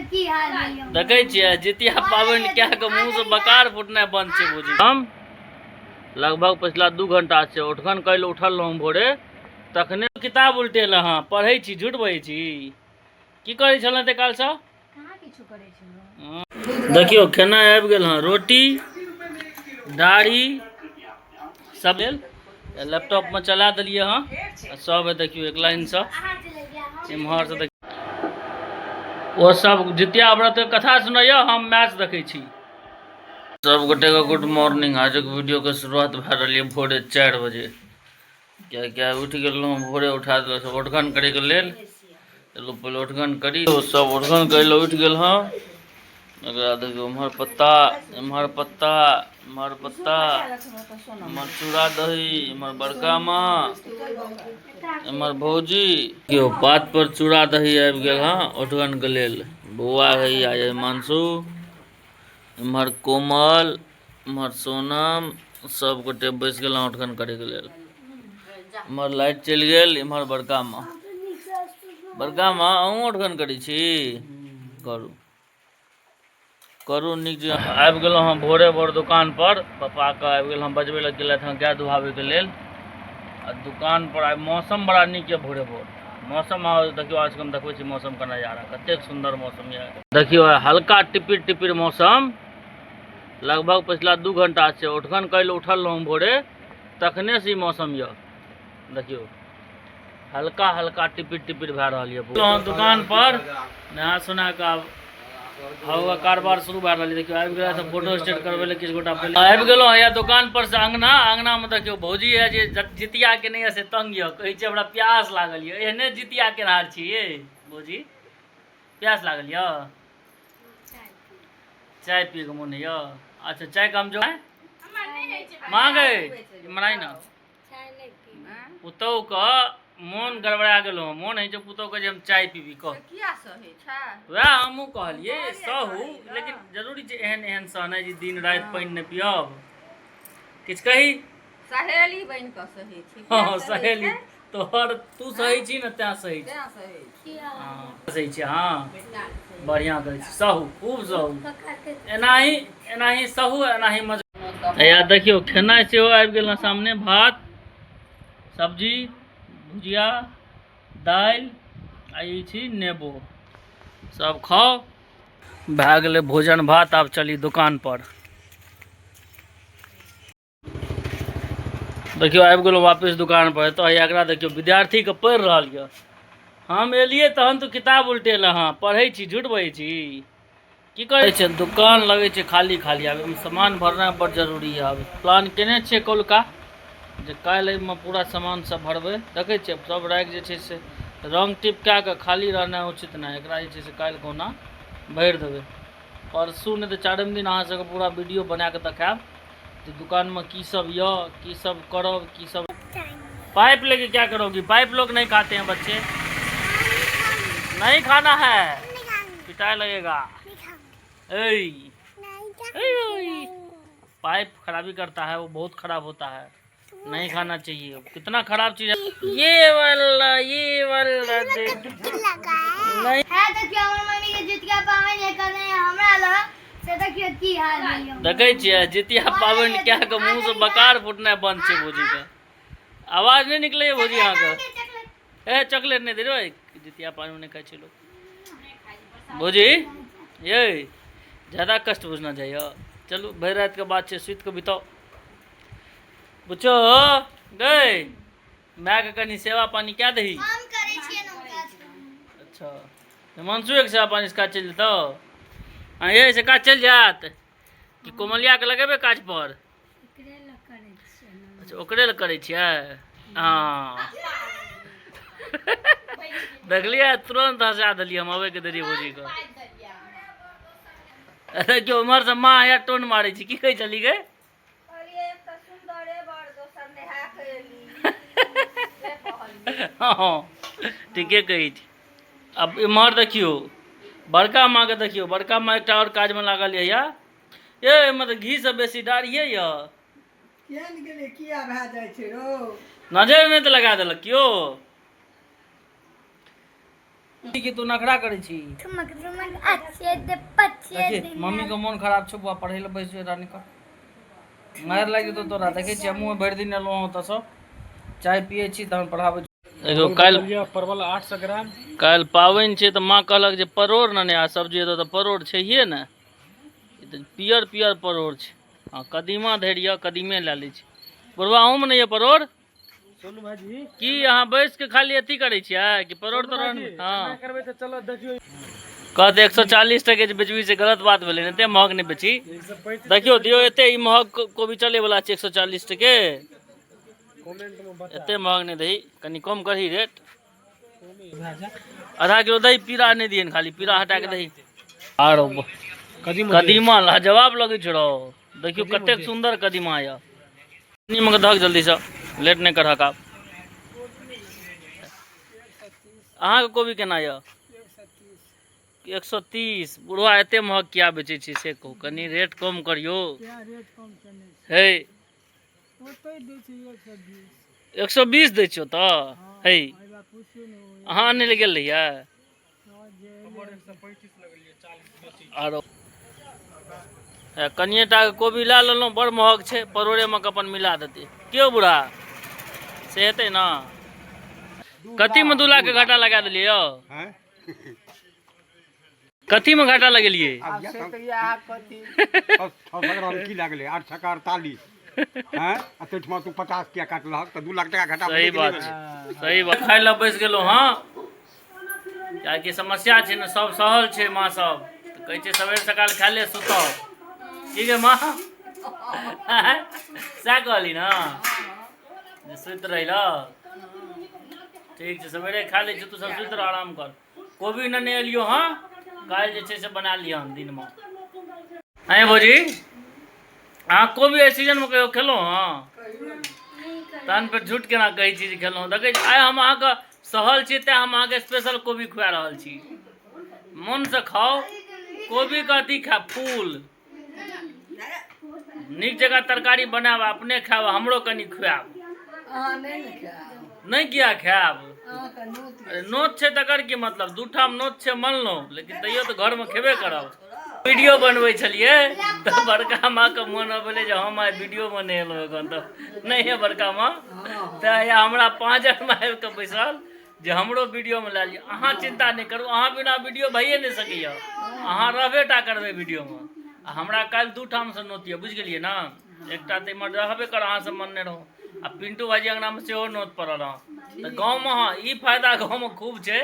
देखे छियै जितिया पाबनि क्या के मुंह से बकार फुटना बंद छै बुझी। हम लगभग पिछला 2 घंटा से उठखन कैल उठल रहूँ भोरे तखने किताब उल्टेल हाँ पढ़ै छी झूठ बजै छी की करै छल ते काल से देखियो खाना आबि गेल हाँ रोटी दाढ़ी सब लैपटॉप में चला दिलिए हाँ सब देखियो एक लाइन से इम्हर से वो सब जितिया व्रत के कथा सुनैय हम मैच देखे छी। सब गोटे को गुड मॉर्निंग। आज के वीडियो के शुरुआत भए रही है भोरे 4 बजे क्या क्या उठ गए भोरे उठा दिल सब ओठगन करे के लेल चलो पहले ओठगन करी तो सब ओठगन कर उठ गए हाँ देखियो इम्हर पत्ता इम्हर पत्ता इम्हर पत्ता इम्हर चूड़ा दही इम्हर बड़का माँ इम्हर भौजी क्यों बात पर चूड़ा दही आबि गेल हाँ ओठगन के लेल बौआ है आय मानसू इम्हर कोमल इम्हर सोनम सब गोटे बैस गए ओठगन करे के लेल। इम्हर लाइट चलि गेल इम्हर बड़का माँ अहूँ ओठगन करी छी करू करू नीक जे आबि गेलहुँ हम भोरे भोर दुकान पर पापा के आबि गेल हम बजबै लए गेलथि हँ गाय दुहाबे के लेल आ दुकान पर आइ मौसम बड़ा नीक है भोरे भोर मौसम देखियो आज हम देखबै छी मौसम का नजारा कतेक सुंदर मौसम है देखियो हल्का टिपिर टिपिर मौसम लगभग पिछला 2 घंटा से उठगन कैल उठल रहूँ भोरे तखने से मौसम यह देखियो हल्का हल्का टिपिर टिपिर भए रहा है दुकान पर नहा सुना के हवा कारोबार शुरू भए रहा है। देखियो आबि गेल सब फोटो स्टेट करबे ले किछ गोटा पहले आबि गेलो या दुकान पर से अंगना में देखियो भौजी है जे जितिया के नहीं से तंग य कहै छै हमरा प्यास लागल य एहने जितिया के हार छी ये भौजी प्यास लागल य चाय पी के मन य अच्छा चाय काम जो है मांगे मनाई ना पुतौ का मन गड़बड़ा गेलो मन है पुतौ के हम चाय पीबी कह वह हमहूँ कहलिए सहू लेकिन जरूरी छै एहन एहन सहनाइ जे दिन रात पानि नहीं पियब किछ कही सहेली बन के सही छी हाँ सहेली तोहर तू सही छी ना त्या सही छी हाँ सही छी हाँ बढ़िया करै छी सहू खूब सहू एनाही सहू एनाही मजा या देखियो खेनाइ सेहो आबि गेल सामने भात सब्जी भुजिया दाल आई छी नेबो सब खाओ भए गेलै भोजन भात आब चली दुकान पर देखियो आबि गेलो वापस दुकान पर तो एकरा देखियो विद्यार्थी के पढ़ि रहल य हम एलिए तहन तो किताब उल्टेल हाँ पढ़ै छी झूठ बजै छी की करै छै दुकान लगे छै खाली खाली आब सामान भरना बड़ जरूरी है अब प्लान केने छियै कौलका जे काल्हि एहिमे पूरा सामान सब भरबै देखै छियै सब राखि जे छै से रंग टिप कए के खाली रहना उचित नहीं एकरा जे छै से काल्हि कोना भरि देबै परसू नहीं तो 4 दिन अहाँ सबके पूरा वीडियो बना के देखाएब कि दुकान में की सब य की सब करब की सब पाइप लेके क्या करोगी पाइप लोग नहीं खाते हैं बच्चे नहीं खाना है पिटाई लगेगा पाइप खराबी करता है वो बहुत खराब होता है नहीं खाना चाहिए कितना खराब चीज है ये वाला नहीं है देखियो हमर मम्मी के जितिया पाबनि करने हमरा ल से देखियो की हाल है देखे छियै जितिया पाबनि क्या के मुंह से बकार फुटना बंद छै भौजी के आवाज नहीं निकले भौजी यहां के ए चॉकलेट नहीं दे रे जितिया पाबनि नहीं खाइ छै लोग भौजी ये ज्यादा कष्ट बुझना चाहिए चलू भरि रात के बात छै सुत के बिताओ बुझो गए माय के कनी सेवा पानी क्या दही हम करे छियै न अच्छा हिमांशु एक सेवा पानी से काज चल जेतो हां ये से काज चल जात कि कोमलिया के लगेबे काज पर ओकरे ल करे छियै अच्छा ओकरे ल करे छियै हां देखलिए तुरंत हंसा देलिए हम आवे के देरी भौजी को अरे क्यों उमर से माँ या टोन मारे छी की कह चली गए हाँ ठीके कही अब इम्हर देखियो बड़का माँ के देखियो बड़का माँ एक और काज में लागल है या ये मतलब घी से बेसी डारिये या नजर नहीं तो लगा दिलक क्यों कि तू नखरा करे छी। देखी मम्मी के मन खराब छै, बुआ पढ़े ले बैस रानी का मार लागि तो तोरा। देखे छी हमहू भरि दिन एलहुँ हँ ओतऽ चाय पिए छी तहन पढ़ाबै। देखो काल्हि परवल 800 ग्राम। काल्हि पाबनि छै तऽ माँ कहलक जे परोड़ न नया सब्जी हेतौ तऽ परोड़ छैहे ने, ई तऽ पियर पियर परोड़ छै। हाँ कदीमा धरि यऽ, कदीमे लए लै छी। बुढ़वा अहूँमे नहि यऽ परोड़? सोनू भाईजी की अहाँ बैस के खाली अथी करै छियै कि परोड़ तोड़? हाँ करबै तऽ चलो देखियो। कहते 140 टके बेचबी से गलत बात भेलै ने, एते महग नहीं बेची। देखियो दियो एते ई महग कोबी चले वाला छै 140 टके। कमेंट में बता। एते महग नहीं दही, कनी कम करही रेट। आधा किलो दही, पीरा नहीं दियन, खाली पीरा हटा के दही। आरो कदीमा लाजवाब लगे छै रो। देखियो कतेक सुंदर कदीमा या। नीम के धक जल्दी से, लेट नहीं कर हका। अहाँ के कोबी केना या? 130। बुढ़वा एते महग किया बेचे छी से कहू, कनी रेट कम करियो। हे 120 दै छियो तऽ हे अहाँ नहीं ले गेल रहियै? आरो कनिएटा के कोबी ला लेलहुँ, बड़ महग छै, परोड़े में अपन मिला देती। क्यों बुढ़ा से हेतै ना? कथी में 2 लाख के घाटा लगा दिलियै यौ? कथी में घाटा लगेलियै? की लागले 8 छक्का 48 हैं अतठमा तू 50 किया काटलहक त 2 लाख टका घाटा। सही बात छै, सही बात। खाइ लए बैस गेलहुँ हाँ, कियाकि समस्या छै ने, सब सहल छै माँ सब तऽ कहै छै सबेर सकाल खा ले सुतब। की गे माँ सएह कहली ना जे सुति रही ल। ठीक छै सवेरे खा लै छी, तू सब सुति रह, आराम कर। कोबी ने एलियो हाँ, काल्हि जे छै से बना लिअ दिन में। आए भौजी अहाँ कोबी एहि सीजन में कहियो खेलहुँ हाँ? तहन फेर झूठ केना कहै छी जे खेलहुँ? देखै छी आइ हम अहाँके सहल छी तेँ हम अहाँके स्पेशल कोबी खुआ रहल छी। मन से खाओ कोबी के अथी खाएब, फूल नीक जगह तरकारी बनाएब, अपने खाएब, हमरो कनी खुआएब। नहीं किया खाएब? अरे नोत छै तकर की मतलब, 2 ठाम नोत छै मानलहुँ, लेकिन तैयो तो घर में खेबे करब। वीडियो बनबै छलिए तो बड़का माँ के मन अबले जे हम आइ वीडियो बनेलहुँ एखन तऽ नहीं है बड़का माँ, तेँ हमरा 5 में आबि कऽ बैसल जे हमरो वीडियो में ला लिअ। अहाँ चिंता नहीं करू, अहाँ बिना वीडियो भइए नहीं सकैए, अहाँ रहबे टा करबै वीडियो में। आ हमरा काल्हि 2 ठाम से नोत यऽ, बुझि गेलियै ना? एकटा तऽ इमहर रहबे कर, अहाँ सब मन नहीं रहू, आ पिंटू भाजी अंगना में सेहो नोत पड़ल हँ। तऽ गाँव में हाँ ई फायदा गाँव में खूब छै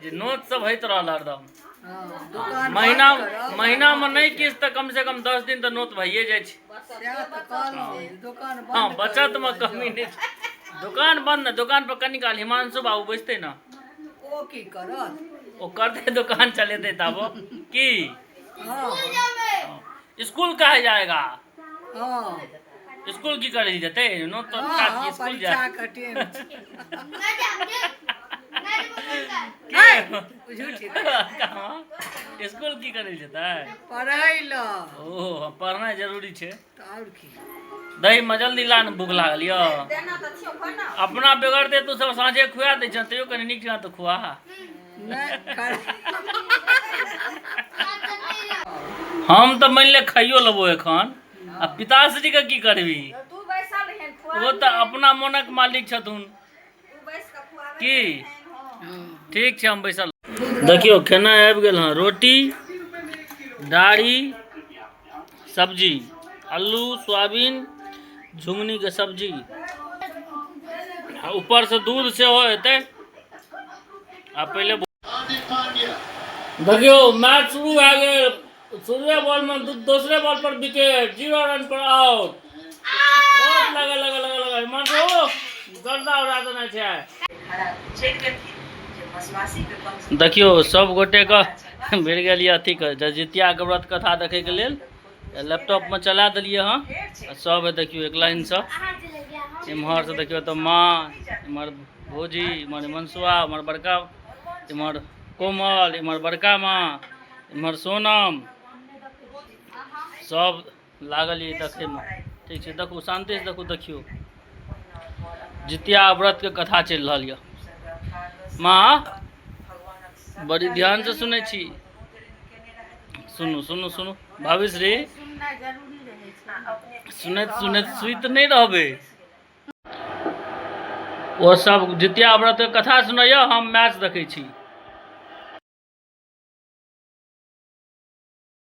जे नोत सब होइत रहल हरदम। महीना में नहीं किछ तऽ कम से कम 10 दिन तो नोत भइए जाइ छै। हाँ बचत में कमी नहीं छै। दुकान बंद न, दुकान पर कनी काल हिमांशु बाबू बैसते ना, ओ की करत? ओ करते दुकान चलेते तब की स्कूल कहा जाएगा? स्कूल की करे जते नोत तो काट के स्कूल जा। स्कूल की करे जते? पढ़ाई ला। ओ पढ़ना जरूरी छै। और की दही में जल्दी ला न, भूख लागल यो। अपना बिगड़ते तू सब साँझे खुआ दै छ, तैयो कनी नीक तो खुआ। हम तो मान ले खाइयो लेबो एखन, आ पिताश्री के की करबी? वो तो अपना मनक मालिक छथुन की। ठीक छै हम बैसल। देखियो खेनाइ आबि गेल हँ, रोटी दाढ़ी सब्जी, आलू सोयाबीन झुंगनी के सब्जी, ऊपर से दूध सेहो हेतै। आ पहले देखियो मैच शुरू भए गेल, शुरुए बॉल में दूसरे बॉल पर विकेट, 0 रन पर आउट। लगा मानो गर्दा उड़ा देना छै। देखियो सब गोटे का भेट गेल ये अथी के जितिया के व्रत कथा देखे के लेल लैपटॉप में चला दिलिए हाँ। सब देखियो एक लाइन से, इम्हर से देखियो तो माँ, इम्हर भौजी, इम्हर मनसुआ, इम्हर बड़का, इम्हर कोमल, इम्हर बड़का माँ, इम्हर सोनम, सब लागल ये देखे में। ठीक है देखू शांति से देखू, देखियो जितिया व्रत के कथा चल रहा है। माँ बड़ी ध्यान से सुनै छी। सुनू सुनू सुनू भाविश्री, सुनैत सुनैत सुइत नहीं रहबै। ओ सब जितिया व्रत के कथा सुनैया, हम मैच देखै छी।